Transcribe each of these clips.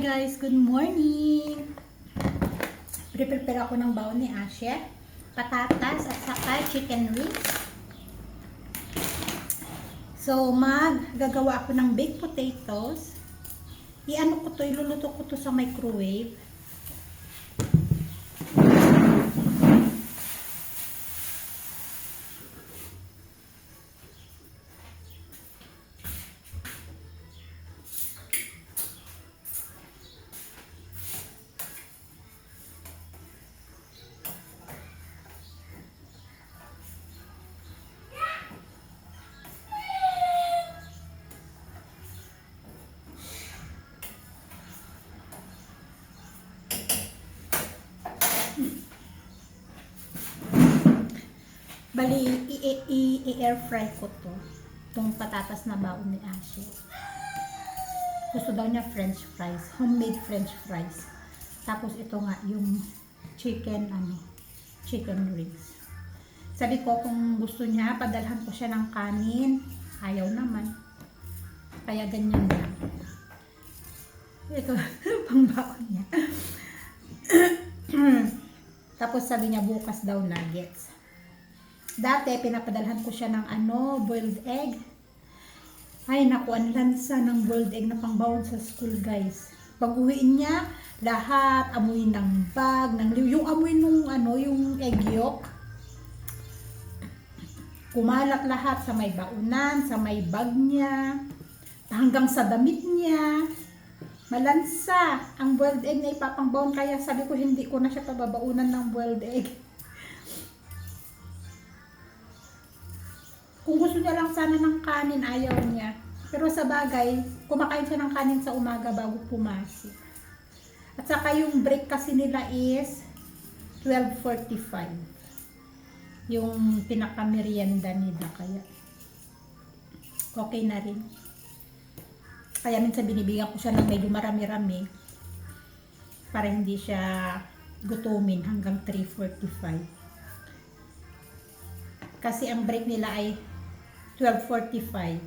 guys, good morning! Prepare ako ng baon ni Ashe. Patatas at saka chicken wings. So, gagawa ako ng baked potatoes. Iluluto ko to sa microwave. Bali, i-air fry ko to. Itong patatas na baon ni Ashe. Gusto daw niya french fries. Homemade french fries. Tapos ito nga yung chicken wings. Sabi ko kung gusto niya, padalhan ko siya ng kanin. Ayaw naman. Kaya ganyan lang. Ito, pang baon niya. Tapos sabi niya bukas daw nuggets. Dati, pinapadalhan ko siya ng boiled egg. Ay, naku, ang lansa ng boiled egg na pangbawon sa school, guys. Pag uwiin niya, lahat, amoy ng bag, yung amoy nung, yung egg yolk. Kumalat lahat sa may baunan, sa may bag niya, hanggang sa damit niya. Malansa ang boiled egg na ipapangbawon, kaya sabi ko, hindi ko na siya pababaunan ng boiled egg. Kung gusto niya lang sana ng kanin, ayaw niya. Pero sa bagay, kumakain siya ng kanin sa umaga bago pumasok. At saka yung break kasi nila is 12:45. Yung pinakamerienda nila, kaya okay na rin. Kaya minsan binibigyan ko siya ng medyo marami-rami para hindi siya gutumin hanggang 3:45. Kasi ang break nila ay 12:45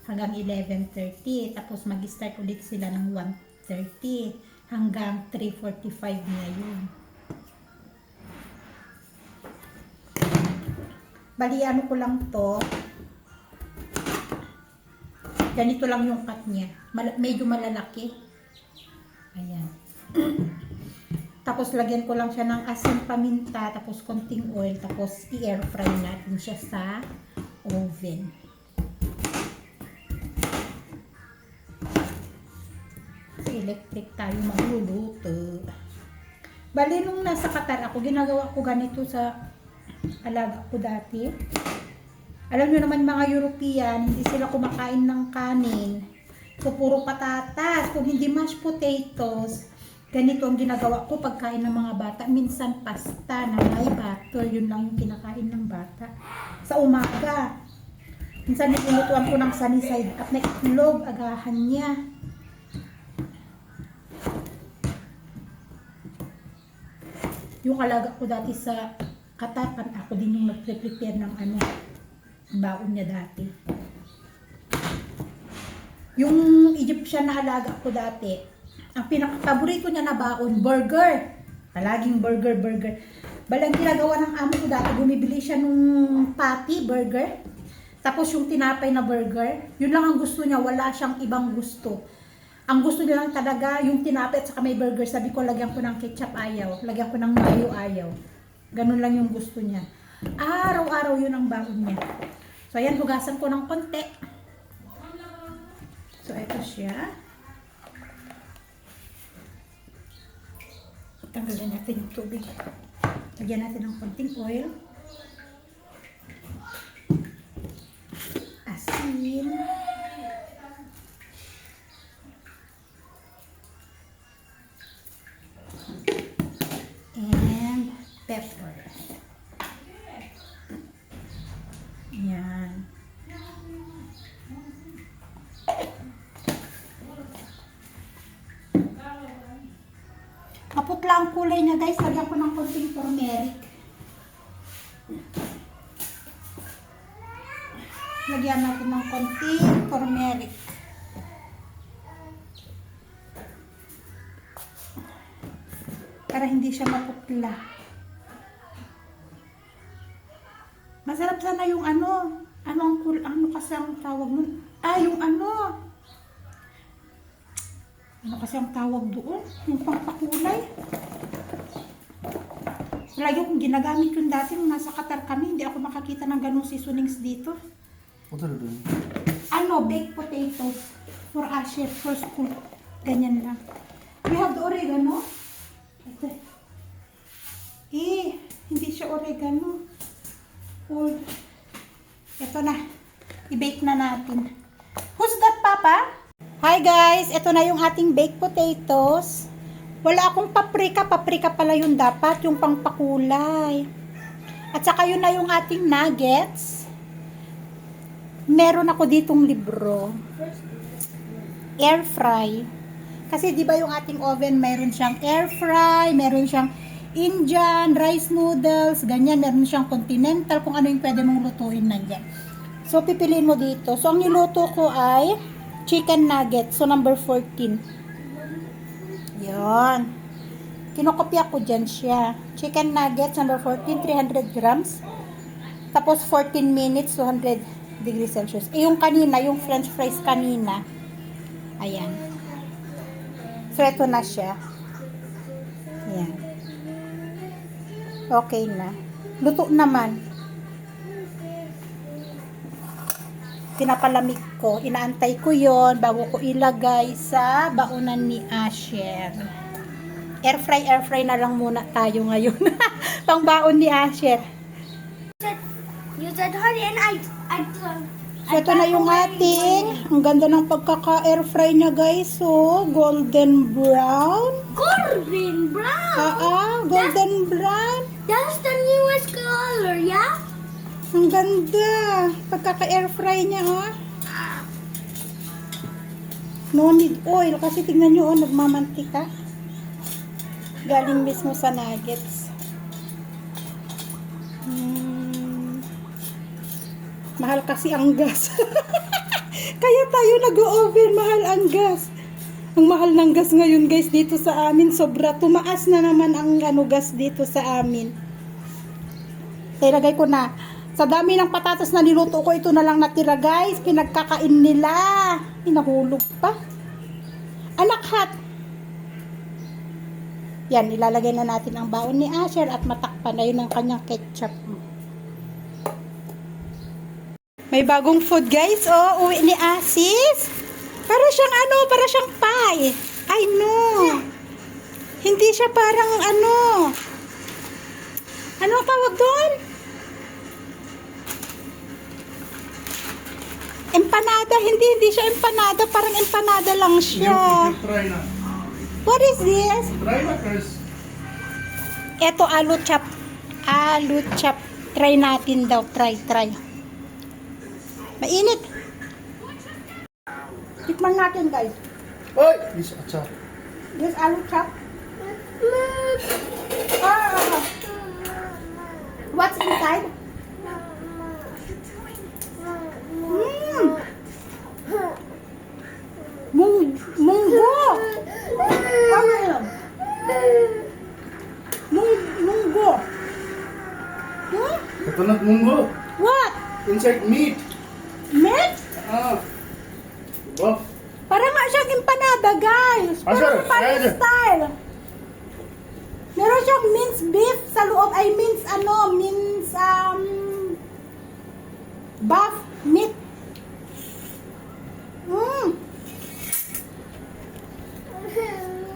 hanggang 11:30. Tapos mag-start ulit sila ng 1:30 hanggang 3:45 na yun. Bali, ko lang to. Ganito lang yung cut niya. Medyo malalaki. Ayan. Tapos lagyan ko lang siya ng asin, paminta, tapos konting oil, tapos i-air fry natin siya sa oven. Sa electric tayo magluluto. Bali, nung nasa Qatar ako, ginagawa ko ganito sa alaga ko dati. Alam nyo naman mga European, hindi sila kumakain ng kanin. So, puro patatas. Kung hindi mashed potatoes, ganito ang ginagawa ko pagkain ng mga bata. Minsan pasta na may butter, yun lang yung kinakain ng bata. Sa umaga, minsan nilutuan ko ng sunny side up na itlog, agahan niya. Yung alaga ko dati sa Qatar, ako din yung nag-prepare ng baon niya dati. Yung Egyptian na alaga ko dati, ang pinaka-paborito niya na baon, burger. Palaging burger. Balang ginagawa ng amo ko dati, bumibili siya nung patty, burger. Tapos yung tinapay na burger, yun lang ang gusto niya, wala siyang ibang gusto. Ang gusto niya lang talaga, yung tinapay at saka may burger. Sabi ko, lagyan ko ng ketchup, ayaw. Lagyan ko ng mayo, ayaw. Ganun lang yung gusto niya. Araw-araw yun ang baon niya. So, ayan, hugasan ko ng konti. So, ito siya. Tanggalin natin yung tubig. Lagyan natin ng konting oil. Asin. And pepper. Yan. Kaputla ang kulay niya, guys. Lagyan ko ng konting turmeric. Lagyan natin ng konting turmeric. para hindi siya maputla. Masarap sana yung ano kasi ang tawag nun? Yung ano kasi ang tawag doon? Yung pangpakulay. Lagi kong ginagamit yung dati nung nasa Qatar kami. Hindi ako makakita ng ganong seasonings dito. What are you doing? Baked potatoes for Asher, for school. Ganyan lang. We have the oregano. Ito. Hindi siya oregano. Ito na. I-bake na natin. Who's that, Papa? Hi guys, ito na yung ating baked potatoes. Wala akong paprika. Paprika pala yun dapat, yung pangpakulay. At saka yun na yung ating nuggets. Meron ako ditong libro. Air fry. Kasi di ba yung ating oven, meron siyang air fry, meron siyang Indian, rice noodles, ganyan. Meron siyang continental, kung ano yung pwede mong lutuin nandiyan. So, pipiliin mo dito. So, ang niluto ko ay chicken nuggets. So, number 14. Yan. Kinokopya ko dyan siya. Chicken nuggets, number 14, 300 grams. Tapos, 14 minutes, 200 degrees Celsius. Yung kanina, yung french fries kanina. Ayan. So, ito na siya. Ayan. Okay na. Luto naman. Pinapalamig ko. Inaantay ko yon bago ko ilagay sa baunan ni Asher. Air fry na lang muna tayo ngayon. Pang baon ni Asher. You said honey and I So, ito na yung ating. Ang ganda ng pagkaka-air fry niya, guys. So, golden brown. golden brown. Golden brown. That's the newest color, yeah? Ang ganda. Pagkaka-air fry niya, ha? No need oil. Kasi tingnan nyo, nagmamantika. Galing mismo sa nuggets. Mahal kasi ang gas. Kaya tayo nag-oven. Mahal ang gas. Ang mahal ng gas ngayon, guys, dito sa amin. Sobra. Tumaas na naman ang gas dito sa amin. Ilagay ko na. Sa dami ng patatas na niluto ko, ito na lang natira, guys. Pinagkakain nila. Hinahulog pa. Anak hat. Yan, ilalagay na natin ang baon ni Asher at matakpan na yun ang kanyang ketchup. May bagong food, guys. Oh, uwi ni Asis. Para siyang para siyang pie. I know. Hindi siya parang ano ang tawag doon? Empanada. Hindi siya empanada. Parang empanada lang siya. Try na. What is this? Try na first. Ito, alu chop. Alu chop. Try natin daw. Try. Mainit. Tikman natin, guys. Oy! This achar. This alu chop. What's inside? Munggo. Ano yun? Munggo. Coconut munggo. What? Inside meat. Meat? Oh. Parang nga siyang empanada, guys. Parang Spanish style. Meron siyang minced beef sa loob. Ay, minced buff meat.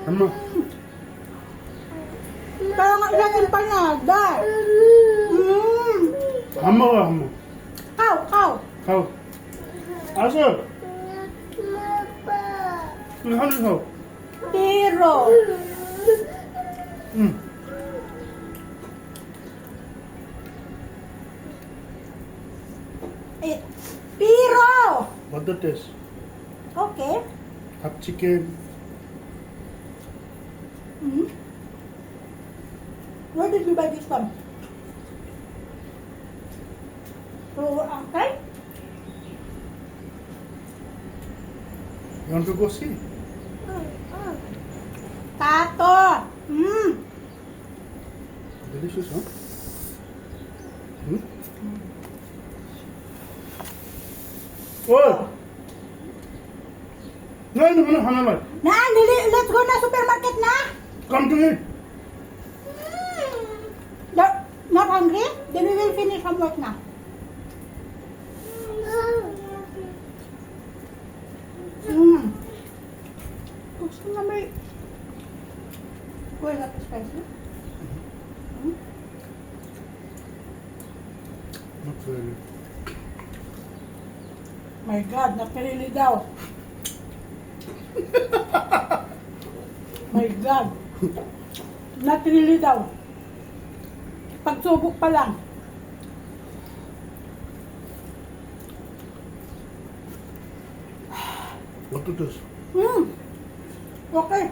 Amma. Parang nga siyang empanada. Amma wa amma. Kaw. How? Asher. How? Pero, pero, What the taste? okay. Half chicken. Where did you buy this from? Okay. You want to go see? Tato. pieces, huh? Hmm? Oh! No, no, no, Hanaman. Na, let's go na supermarket na. Come to eat. Not hungry? Then we will finish homework na. Gusto nga may... Well, that is spicy. Not very. My God, napirili daw. My God. Napirili daw. Pagsubok pa lang. What it is? Okay.